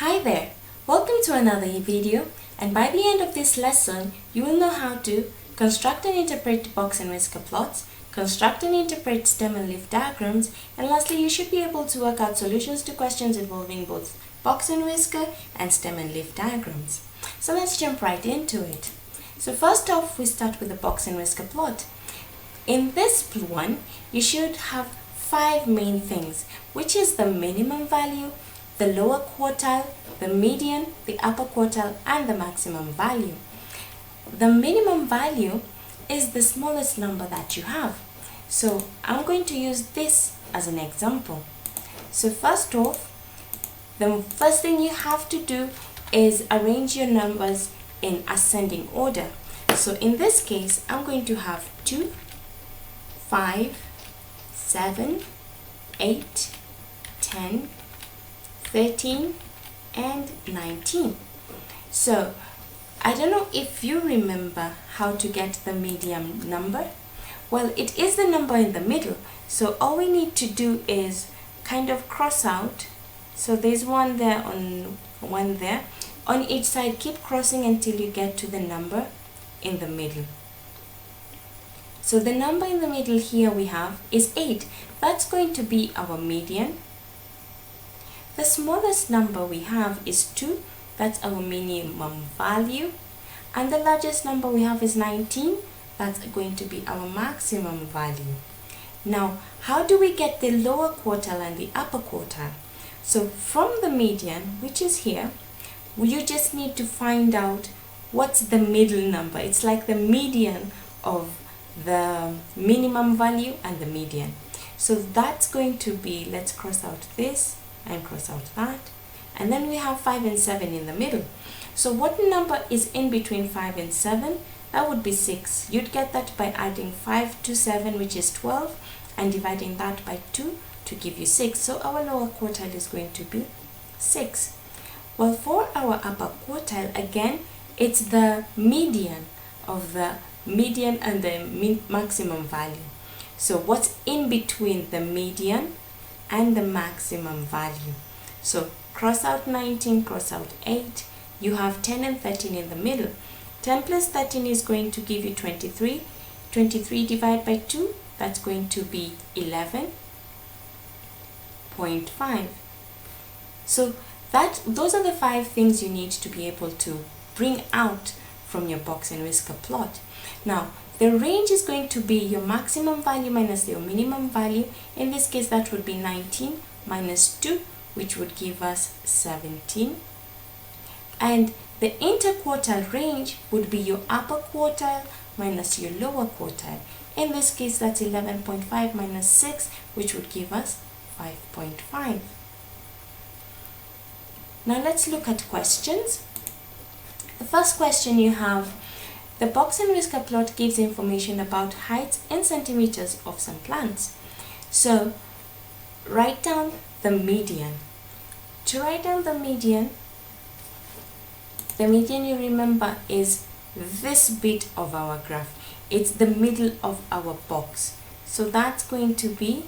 Hi there, welcome to another video, and by the end of this lesson you will know how to construct and interpret box and whisker plots, construct and interpret stem and leaf diagrams, and lastly you should be able to work out solutions to questions involving both box and whisker and stem and leaf diagrams. So let's jump right into it. So first off, we start with the box and whisker plot. In this one you should have 5 main things, which is the minimum value, the lower quartile, the median, the upper quartile, and the maximum value. The minimum value is the smallest number that you have. So I'm going to use this as an example. So first off, the first thing you have to do is arrange your numbers in ascending order. So in this case, I'm going to have 2, 5, 7, 8, 10, 13, and 19. So I don't know if you remember how to get the median number. Well, it is the number in the middle. So all we need to do is kind of cross out. So there's one there on one there. On each side, keep crossing until you get to the number in the middle. So the number in the middle here we have is 8. That's going to be our median. The smallest number we have is 2. That's our minimum value. And the largest number we have is 19. That's going to be our maximum value. Now, how do we get the lower quartile and the upper quartile? So from the median, which is here, you just need to find out what's the middle number. It's like the median of the minimum value and the median. So that's going to be, let's cross out this and cross out that, and then we have 5 and 7 in the middle. So what number is in between 5 and 7? That would be 6. You'd get that by adding 5 to 7, which is 12, and dividing that by 2 to give you 6. So our lower quartile is going to be 6. Well, for our upper quartile, again, it's the median of the median and the maximum value. So what's in between the median and the maximum value? So cross out 19, cross out 8. You have 10 and 13 in the middle. 10 plus 13 is going to give you 23. 23 divided by 2, that's going to be 11.5. So those are the 5 things you need to be able to bring out from your box and whisker plot. Now, the range is going to be your maximum value minus your minimum value. In this case, that would be 19 minus 2, which would give us 17. And the interquartile range would be your upper quartile minus your lower quartile. In this case, that's 11.5 minus 6, which would give us 5.5. Now let's look at questions. The first question you have, the box and whisker plot gives information about heights in centimeters of some plants. So write down the median. To write down the median you remember is this bit of our graph. It's the middle of our box. So that's going to be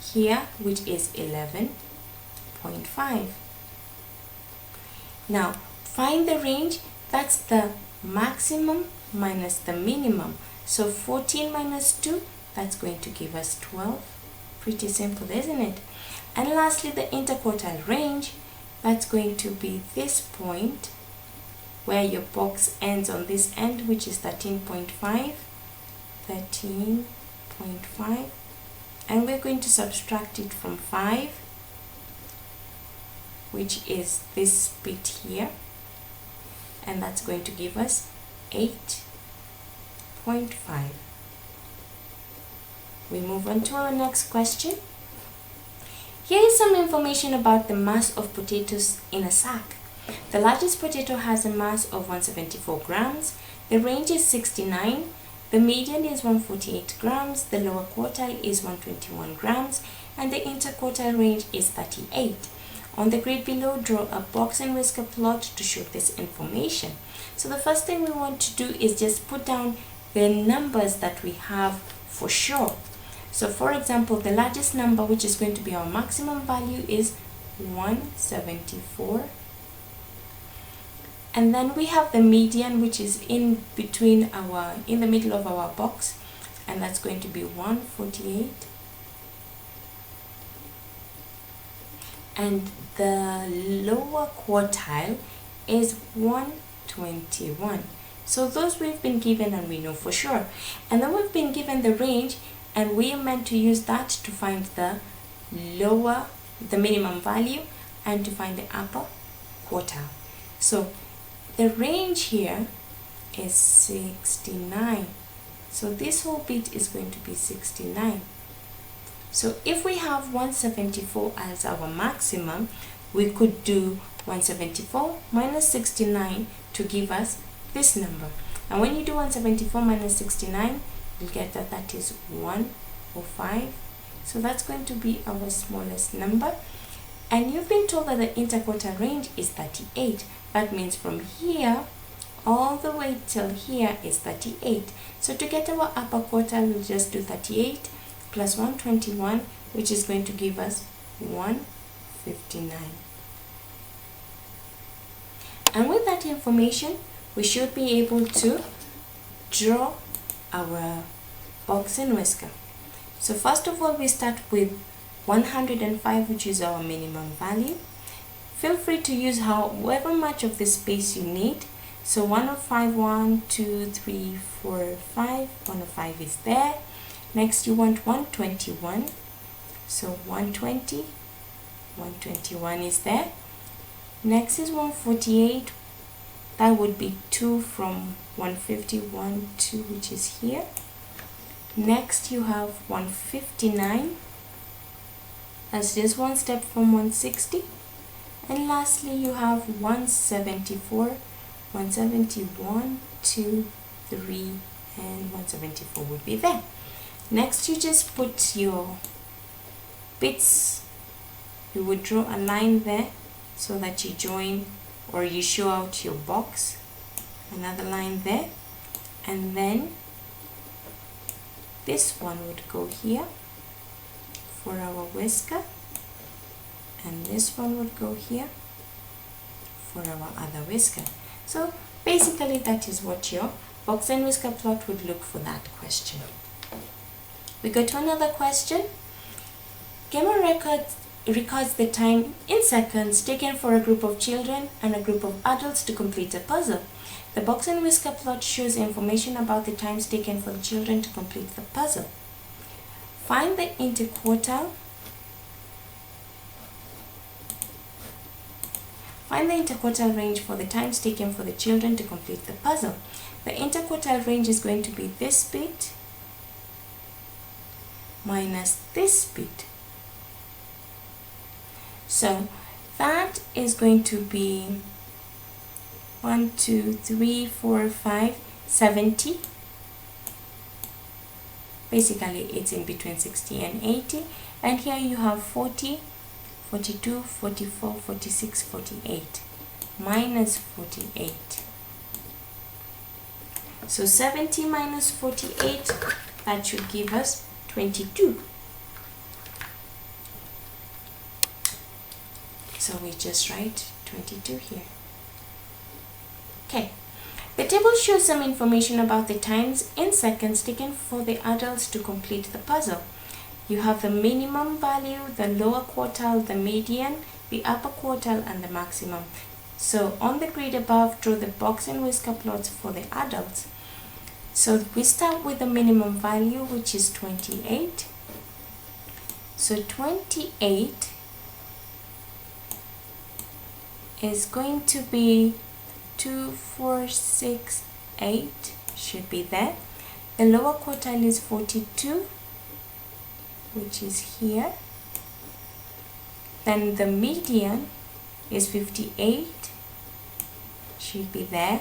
here, which is 11.5. Now find the range. That's the maximum minus the minimum. So 14 minus 2, that's going to give us 12. Pretty simple, isn't it? And lastly, the interquartile range, that's going to be this point where your box ends on this end, which is 13.5, and we're going to subtract it from 5, which is this bit here, and that's going to give us 8.5. We move on to our next question. Here is some information about the mass of potatoes in a sack. The largest potato has a mass of 174 grams. The range is 69. The median is 148 grams. The lower quartile is 121 grams. And the interquartile range is 38. On the grid below, draw a box and whisker plot to show this information. So the first thing we want to do is just put down the numbers that we have for sure. So for example, the largest number, which is going to be our maximum value, is 174 And then we have the median, which is in the middle of our box, and that's going to be 148. And the lower quartile is 121. So those we've been given and we know for sure. And then we've been given the range, and we are meant to use that to find the minimum value and to find the upper quartile. So the range here is 69. So this whole bit is going to be 69. So if we have 174 as our maximum, we could do 174 minus 69 to give us this number. And when you do 174 minus 69, you'll get that is 105. So that's going to be our smallest number. And you've been told that the interquartile range is 38. That means from here all the way till here is 38. So to get our upper quartile, we'll just do 38 plus 121, which is going to give us 159. And with that information, we should be able to draw our box and whisker. So first of all, we start with 105, which is our minimum value. Feel free to use however much of the space you need. So 105, 1, 2, 3, 4, 5. 105 is there. Next you want 121. So 120, 121 is there. Next is 148. That would be 2 from 150, 1, 2, which is here. Next you have 159. That's just one step from 160. And lastly you have 174. 171, 2, 3, and 174 would be there. Next you just put your bits. You would draw a line there so that you join or you show out your box. Another line there, and then this one would go here for our whisker, and this one would go here for our other whisker. So basically that is what your box and whisker plot would look for that question. We go to another question. Gemma records the time in seconds taken for a group of children and a group of adults to complete a puzzle. The box and whisker plot shows information about the times taken for the children to complete the puzzle. Find the interquartile. Find the interquartile range for the times taken for the children to complete the puzzle. The interquartile range is going to be this bit minus this bit. So that is going to be 1, 2, 3, 4, 5, 70. Basically it's in between 60 and 80. And here you have 40, 42, 44, 46, 48, minus 48. So 70 minus 48, that should give us 22. So we just write 22 here. Okay. The table shows some information about the times in seconds taken for the adults to complete the puzzle. You have the minimum value, the lower quartile, the median, the upper quartile, and the maximum. So on the grid above, draw the box and whisker plots for the adults. So we start with the minimum value, which is 28. So 28 is going to be 2, 4, 6, 8, should be there. The lower quartile is 42, which is here. Then the median is 58, should be there.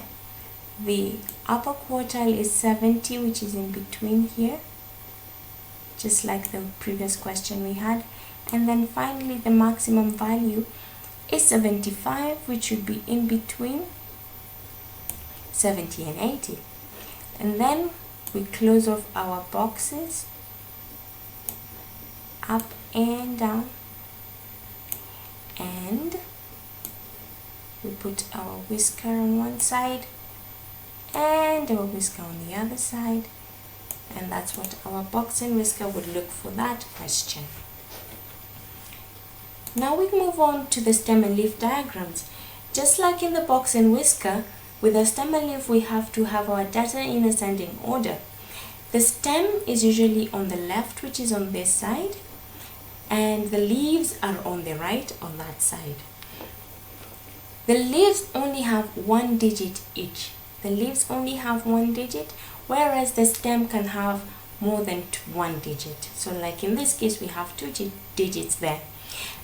The upper quartile is 70, which is in between here, just like the previous question we had. And then finally the maximum value is 75, which should be in between 70 and 80. And then we close off our boxes up and down, and we put our whisker on one side and our whisker on the other side, and that's what our box and whisker would look for that question. Now we move on to the stem and leaf diagrams. Just like in the box and whisker, with the stem and leaf we have to have our data in ascending order. The stem is usually on the left, which is on this side, and the leaves are on the right on that side. The leaves only have one digit each. The leaves only have one digit, whereas the stem can have more than one digit. So like in this case, we have two digits there.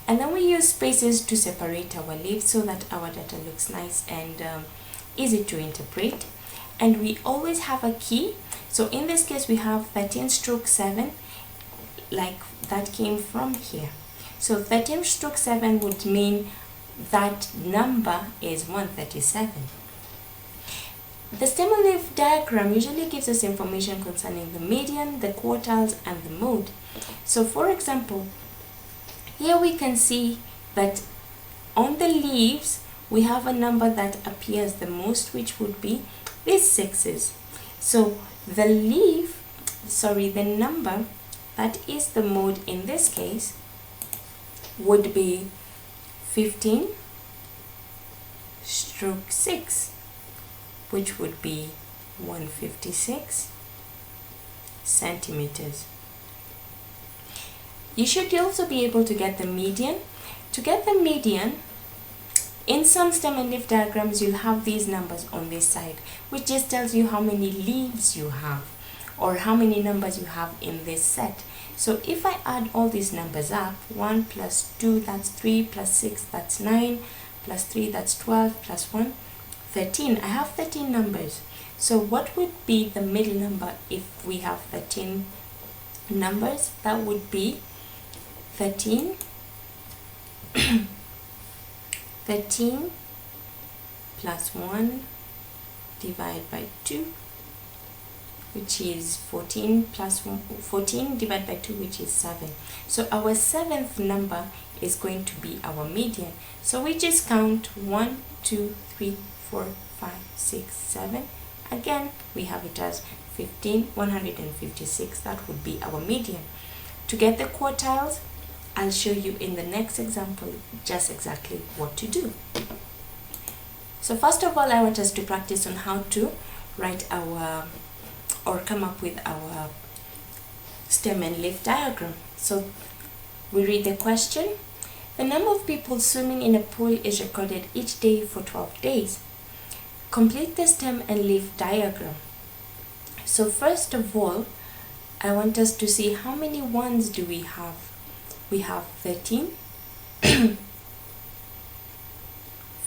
And then we use spaces to separate our leaves so that our data looks nice and easy to interpret. And we always have a key. So in this case, we have 13/7, like that came from here. So 13/7 would mean that number is 137. The stem and leaf diagram usually gives us information concerning the median, the quartiles, and the mode. So for example, here we can see that on the leaves, we have a number that appears the most, which would be these 6s. So the number that is the mode in this case would be 15/6, which would be 156 centimeters. You should also be able to get the median. To get the median, in some stem and leaf diagrams, you'll have these numbers on this side, which just tells you how many leaves you have or how many numbers you have in this set. So if I add all these numbers up, 1 plus 2, that's 3, plus 6, that's 9, plus 3, that's 12, plus 1, 13. I have 13 numbers. So what would be the middle number if we have 13 numbers? That would be 13 plus 1 divided by 2, which is 14, plus 14 divided by 2, which is 7. So our 7th number is going to be our median. So we just count 1, 2, 3, 4, 5, 6, 7. Again, we have it as 156. That would be our median. To get the quartiles, I'll show you in the next example just exactly what to do. So first of all, I want us to practice on how to write or come up with our stem and leaf diagram. So we read the question. The number of people swimming in a pool is recorded each day for 12 days. Complete the stem and leaf diagram. So first of all, I want us to see how many ones do we have. We have 13,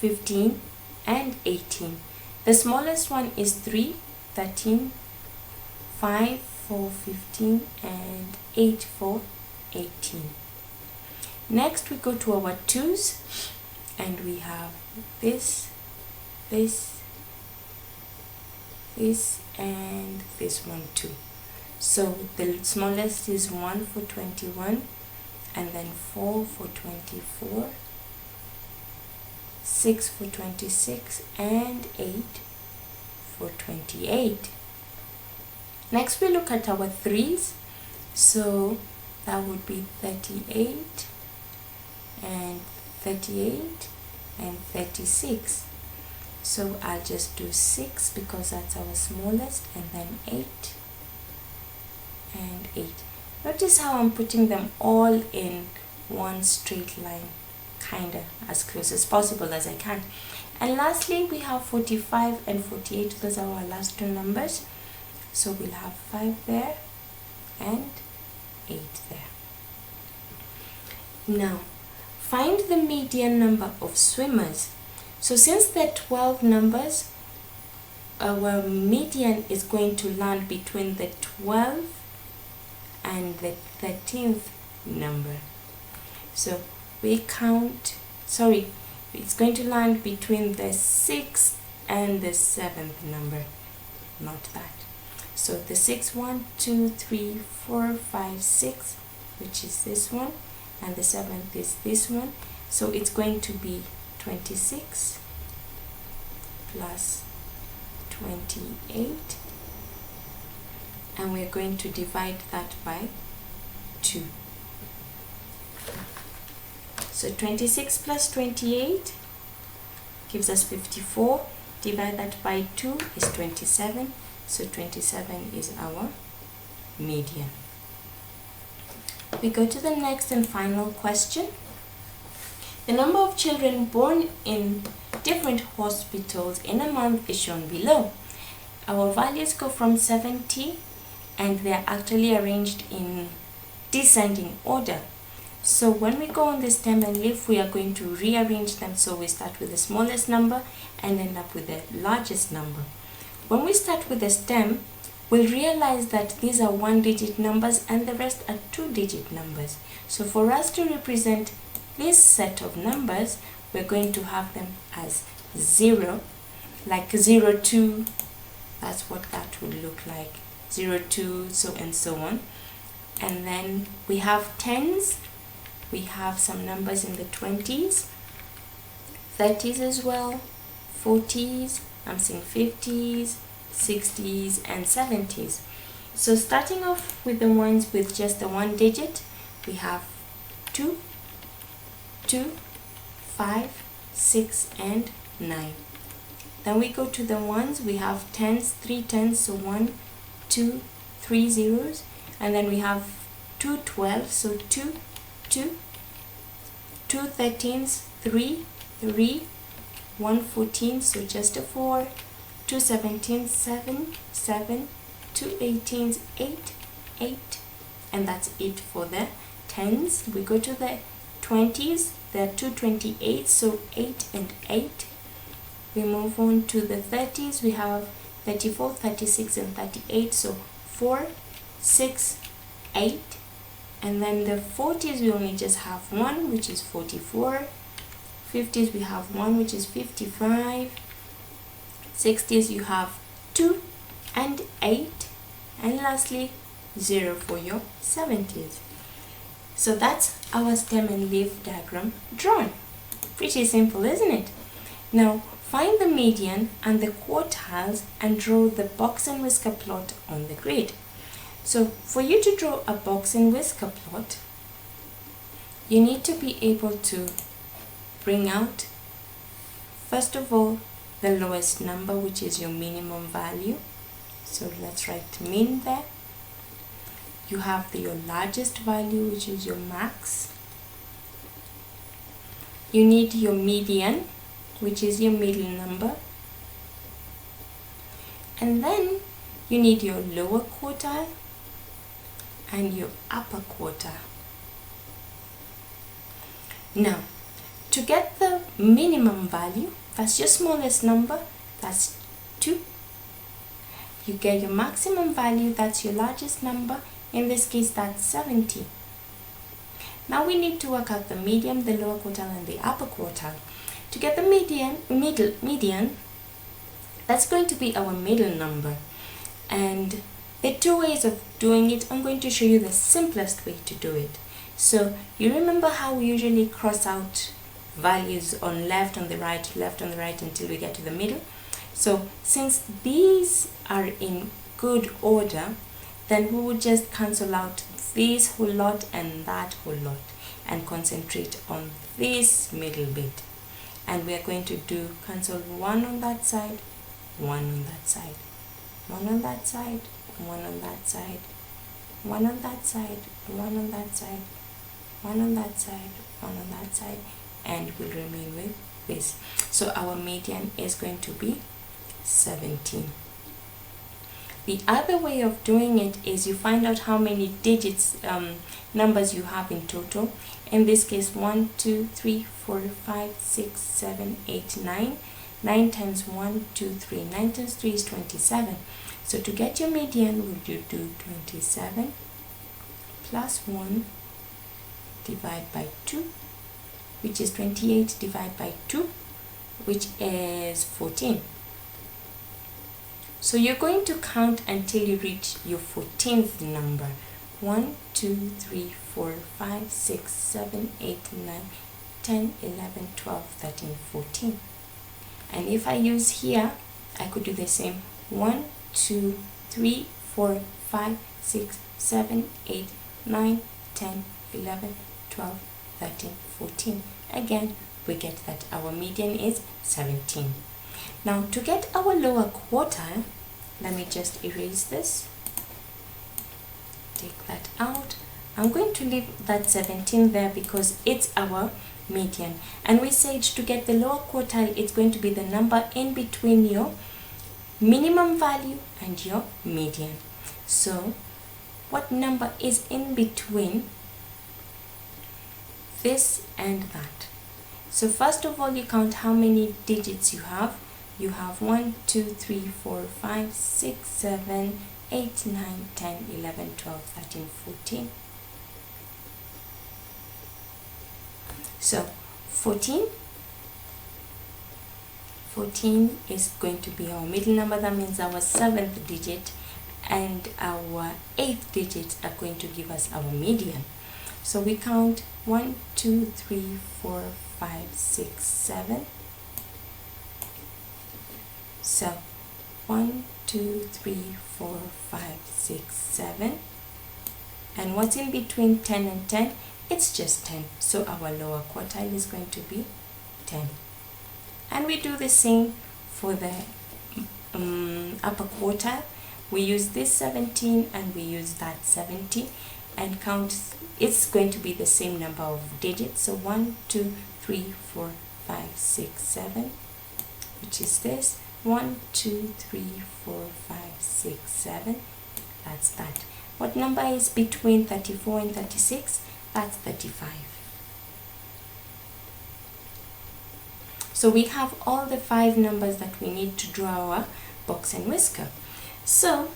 15, and 18. The smallest one is 3, 13, 5 for 15, and 8 for 18. Next we go to our 2s, and we have this, and this one too. So the smallest is 1 for 21, and then 4 for 24, 6 for 26, and 8 for 28. Next we look at our 3s. So that would be 38, and 38, and 36. So I'll just do 6 because that's our smallest, and then 8 and 8. Notice how I'm putting them all in one straight line, kinda as close as possible as I can. And lastly, we have 45 and 48. Those are our last two numbers. So we'll have 5 there and 8 there. Now, find the median number of swimmers. So since there are 12 numbers, our median is going to land between the 12th and the 13th number. So we count, it's going to land between the 6th and the 7th number, not that. So the 6th, 1, 2, 3, 4, 5, 6, which is this one, and the 7th is this one. So it's going to be 26, plus 28, and we're going to divide that by 2. So 26 plus 28 gives us 54. Divide that by 2 is 27. So 27 is our median. We go to the next and final question. The number of children born in different hospitals in a month is shown below. Our values go from 70 and they are actually arranged in descending order. So when we go on the stem and leaf, we are going to rearrange them. So we start with the smallest number and end up with the largest number. When we start with the stem, we'll realize that these are 1-digit numbers and the rest are 2-digit numbers. So for us to represent this set of numbers, we're going to have them as 0, like 0, 2. That's what that would look like. 0, 2, so and so on. And then we have tens. We have some numbers in the 20s, 30s as well, 40s, I'm seeing 50s, 60s, and 70s. So starting off with the ones with just the 1 digit, we have 2, 2, 5, 6, and 9. Then we go to the ones, we have tens, 3 tens, so 1, 2, 3 zeros, and then we have 2 12s, so 2, 2, 2 13s, 3, 3, 1 14, so just a 4, 2 17s, 7, 7, 2 18s, 8, 8, and that's it for the tens. We go to the 20s, there are 2 28s, so 8 and 8. We move on to the 30s, we have 34, 36, and 38, so 4, 6, 8. And then the 40s, we only just have 1, which is 44. 50s, we have 1, which is 55. 60s, you have 2 and 8. And lastly, 0 for your 70s. So that's our stem and leaf diagram drawn. Pretty simple, isn't it? Now, find the median and the quartiles and draw the box and whisker plot on the grid. So for you to draw a box and whisker plot, you need to be able to bring out, first of all, the lowest number, which is your minimum value. So let's write min there. You have your largest value, which is your max. You need your median, which is your middle number. And then you need your lower quartile and your upper quartile. Now, to get the minimum value, that's your smallest number, that's 2. You get your maximum value, that's your largest number, in this case that's 70. Now we need to work out the median, the lower quartile, and the upper quartile. To get the median, that's going to be our middle number. And there are 2 ways of doing it. I'm going to show you the simplest way to do it. So you remember how we usually cross out values on left, on the right, left, on the right until we get to the middle. So since these are in good order, then we would just cancel out this whole lot and that whole lot and concentrate on this middle bit. And we are going to do cancel 1 on that side, 1 on that side, 1 on that side, 1 on that side, 1 on that side, 1 on that side, 1 on that side, 1 on that side, and we'll remain with this. So our median is going to be 17. The other way of doing it is you find out how many digits, numbers you have in total. In this case, 1, 2, 3, 4, 5, 6, 7, 8, 9. 9 times 1, 2, 3. 9 times 3 is 27. So to get your median, would you do 27 plus 1 divide by 2, which is 28 divided by 2, which is 14. So you're going to count until you reach your 14th number. 1, 2, 3, 4, 5, 6, 7, 8, 9, 10, 11, 12, 13, 14. And if I use here, I could do the same. 1, 2, 3, 4, 5, 6, 7, 8, 9, 10, 11, 12, 13, 14. Again, we get that our median is 17. Now to get our lower quartile, let me just erase this. Take that out. I'm going to leave that 17 there because it's our median. And we said to get the lower quartile, it's going to be the number in between your minimum value and your median. So what number is in between this and that? So first of all, you count how many digits you have. You have 1, 2, 3, 4, 5, 6, 7, 8, 9, 10, 11, 12, 13, 14. So 14 is going to be our middle number. That means our 7th digit and our 8th digit are going to give us our median. So we count 1, 2, 3, 4, 5, 6, 7. So 1, 2, 3, 4, 5, 6, 7. And what's in between 10 and 10? It's just 10. So our lower quartile is going to be 10. And we do the same for the upper quartile. We use this 17 and we use that 70 and count. It's going to be the same number of digits. So 1, 2, 3, 4, 5, 6, 7, which is this. 1, 2, 3, 4, 5, 6, 7. That's that. What number is between 34 and 36? That's 35. So we have all the 5 numbers that we need to draw our box and whisker. So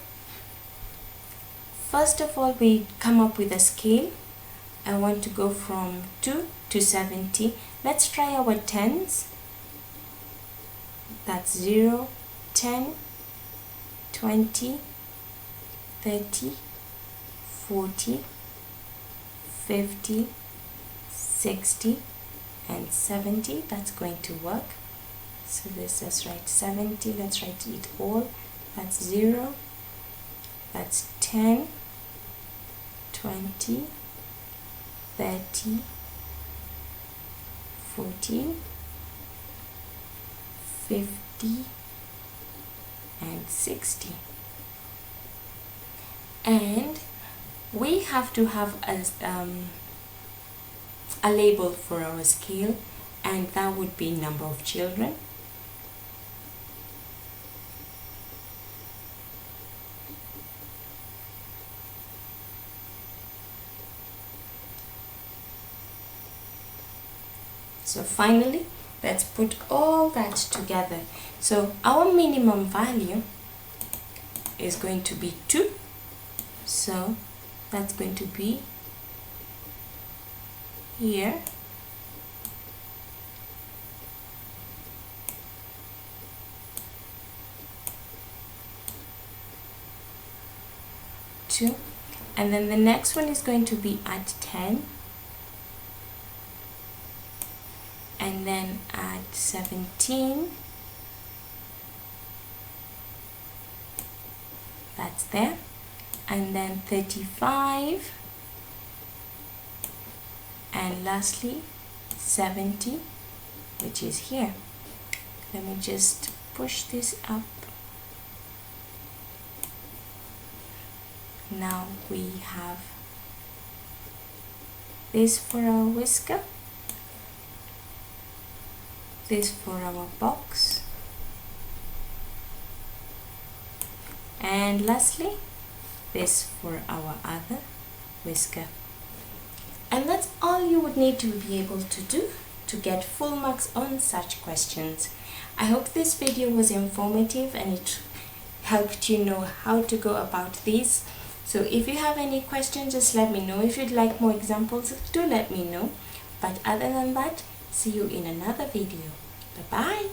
first of all, we come up with a scale. I want to go from 2 to 70. Let's try our tens. That's 0, 10, 20, 30, 40, 50, 60, and 70. That's going to work. So this is right 70. Let's write it all. That's 0, that's 10, 20, 30, 40, 50, and 60. And we have to have a label for our scale, and that would be number of children. So finally, let's put all that together. So our minimum value is going to be 2. So that's going to be here. Two. And then the next one is going to be at 10. And then at 17, that's there. And then 35. And lastly, 70, which is here. Let me just push this up. Now we have this for our whisker, this for our box, and lastly this for our other whisker. And that's all you would need to be able to do to get full marks on such questions. I hope this video was informative and it helped you know how to go about these. So if you have any questions, just let me know. If you'd like more examples, do let me know. But other than that, see you in another video. Bye bye.